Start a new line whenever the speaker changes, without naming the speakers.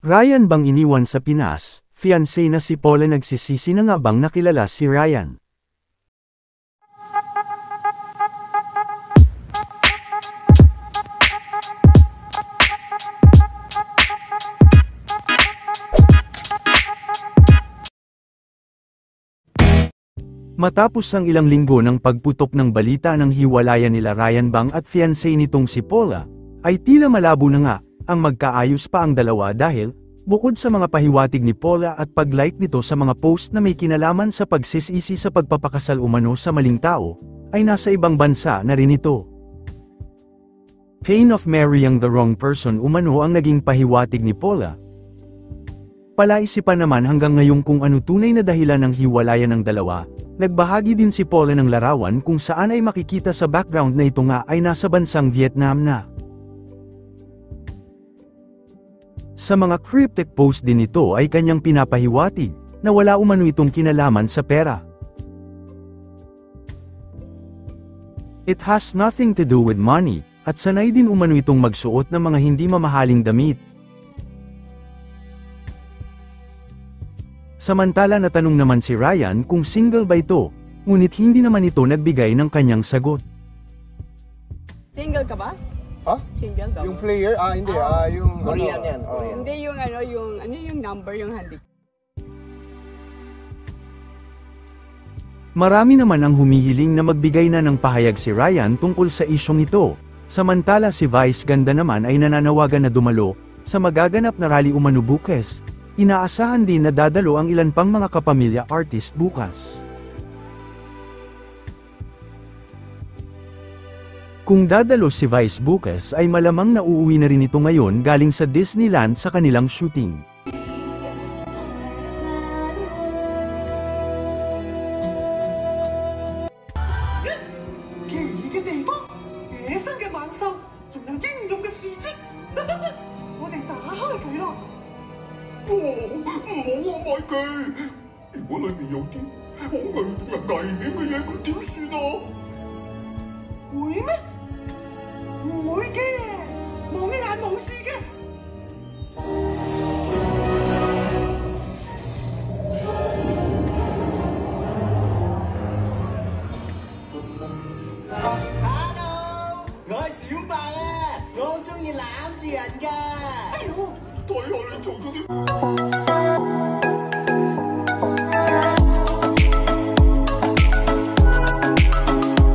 Ryan bang iniwan sa Pinas? Fiancé na si Paula nagsisisi na nga bang nakilala si Ryan? Matapos ang ilang linggo ng pagputok ng balita ng hiwalayan nila Ryan Bang at fiancé nitong si Paula, ay tila malabo na nga ang magkaayos pa ang dalawa dahil, bukod sa mga pahiwatig ni Paula at pag-like nito sa mga post na may kinalaman sa pagsisisi sa pagpapakasal umano sa maling tao, ay nasa ibang bansa na rin ito. Pain of marrying the wrong person umano ang naging pahiwatig ni Paula. Palaisipan naman hanggang ngayon kung ano tunay na dahilan ng hiwalayan ng dalawa. Nagbahagi din si Paula ng larawan kung saan ay makikita sa background na ito nga ay nasa bansang Vietnam na. Sa mga cryptic post din ito ay kanyang pinapahiwatig na wala umano itong kinalaman sa pera. It has nothing to do with money, at sanay din umano itong magsuot ng mga hindi mamahaling damit. Samantala natanong naman si Ryan kung single ba ito, ngunit hindi naman ito nagbigay ng kanyang sagot.
Single ka ba?
Ha?
Single ka ba?
Yung player? Hindi. Yung
Korean yan.
Hindi yung number, yung handi.
Marami naman ang humihiling na magbigay na ng pahayag si Ryan tungkol sa isyong ito. Samantala si Vice Ganda naman ay nananawagan na dumalo sa magaganap na rally umano bukas. Inaasahan din na dadalo ang ilan pang mga kapamilya artist bukas. Kung dadalo si Vice bukas ay malamang na uuwi na rin ito ngayon galing sa Disneyland sa kanilang shooting.
Hello， 我係小白啊，我好鍾意攬住人㗎。哎呦，睇下你做咗啲。